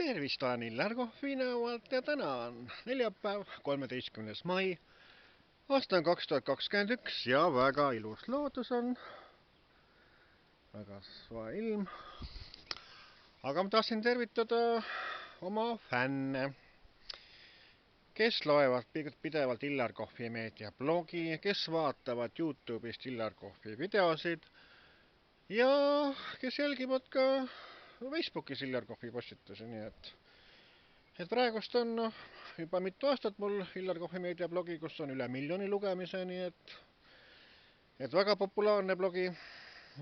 Tervist, olen Illar Kohvinaualt ja täna on neljapäev, 13. mai. Aasta on 2021 ja väga ilus loodus on. Väga soe ilm. Aga ma tahtsin tervitada oma fänne, kes loevad pidevalt Illar Kohvi meedia blogi, kes vaatavad YouTube'ist Illar Kohvi videosid ja kes jälgivad ka Facebookis Illar Kohvi postitusi, nii et praegust on juba mitu aastat mul Illar Kohvi meedia blogi, kus on üle 1 miljoni lugemise, nii et väga populaarne blogi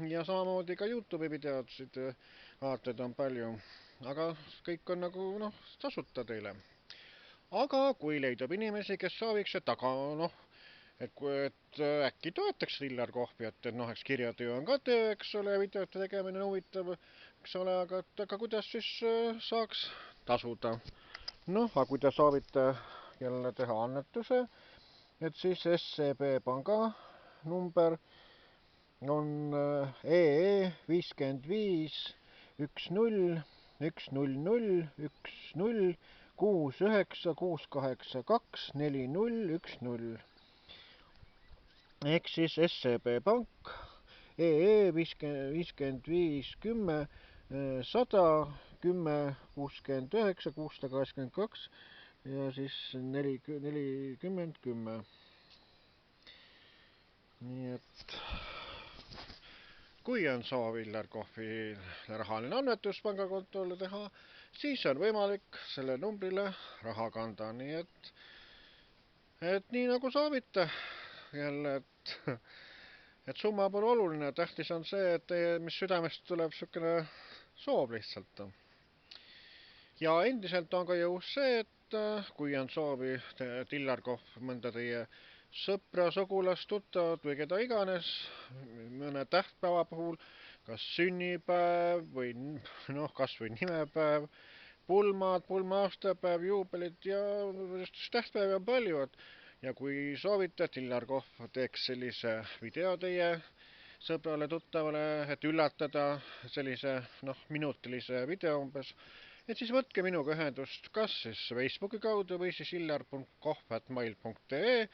ja samamoodi ka YouTube'i videosid vaatajaid on palju, aga kõik on nagu tasuta teile. Aga kui leidub inimesi, kes sooviks, et äkki toetaks Illar Kohvi, et eks kirjatöö on ka töö, eks ole, videote tegemine on huvitav, eks ole, aga kuidas siis saaks tasuda? Aga kui te soovite jälle teha annetuse, et siis SEB panga number on EE 55 10 100 10 69 682 4010 ehk siis SEB pank EE 55 10 100 10 69 682 ja siis 40 10. Nii et kui on soov Illar Kohvi rahaline annetus pangakontole teha, siis on võimalik selle numbrile raha kanda, nii et nii nagu soovite jälle, et summa pole oluline, tähtis on see, et mis südamest tuleb niisugune soov lihtsalt. Ja endiselt on ka jõus see, et kui on soovi, et Illar Kohv mõnda teie sõpra, sugulast, tuttavat või keda iganes mõne tähtpäeva puhul, kas sünnipäev või kas või nimepäev, pulmad, pulma-aastapäev, juubelid ja tähtpäevi on palju, ja kui soovite, et Illar Kohv teeks sellise video teie sõbrale, tuttavale, et üllatada sellise minutilise video umbes, et siis võtke minuga ühendust kas siis Facebooki kaudu või siis illar.kohv@mail.ee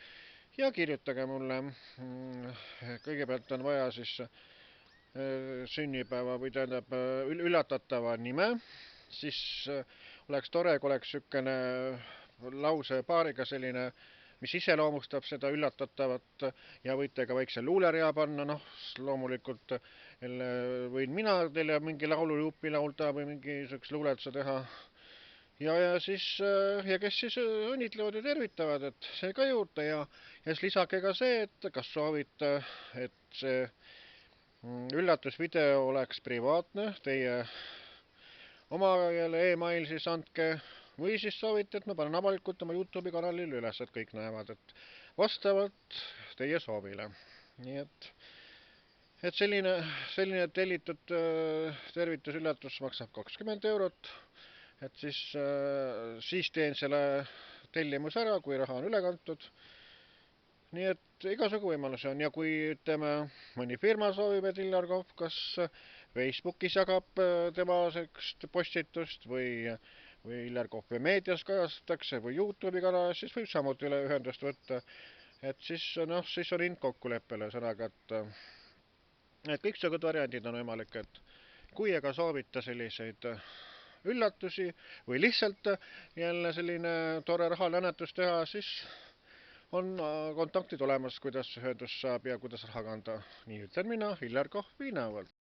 ja kirjutage mulle. Kõigepealt on vaja siis sünnipäeva või tähendab üllatatava nime, siis oleks tore, kui oleks niisugune lause paariga selline, mis iseloomustab seda üllatatavat ja võite ka väikse luulerea panna, loomulikult võin mina teile mingi laulujupi laulda või mingi niisuguse luuletuse teha. Ja kes siis õnnitlevad ja tervitavad, et see ka juurde ja siis lisake ka see, et kas soovite, et see üllatusvideo oleks privaatne, teie oma e-mail siis andke, või siis soovite, et ma panen avalikult oma YouTube'i kanalile üles, et kõik näevad, et vastavalt teie soovile. Nii et selline tellitud tervitusüllatus maksab 20 €, et siis teen selle tellimuse ära, kui raha on üle kantud. Nii et igasugu võimalusi on ja kui ütleme, mõni firma soovib, et Illar Kohv kas Facebookis jagab tema postitust või Illar Kohvi meedias kajastatakse või YouTube'i kanalis, siis võib samuti üle ühendust võtta. Et siis on hind kokkuleppele, sõnaga, et kõiksugused variandid on võimalik, et kui aga soovite selliseid üllatusi või lihtsalt jälle selline tore rahaline annetus teha, siis on kontaktid olemas, kuidas ühendust saab ja kuidas raha kanda. Nii ütlen mina, Illar Kohvinaualt.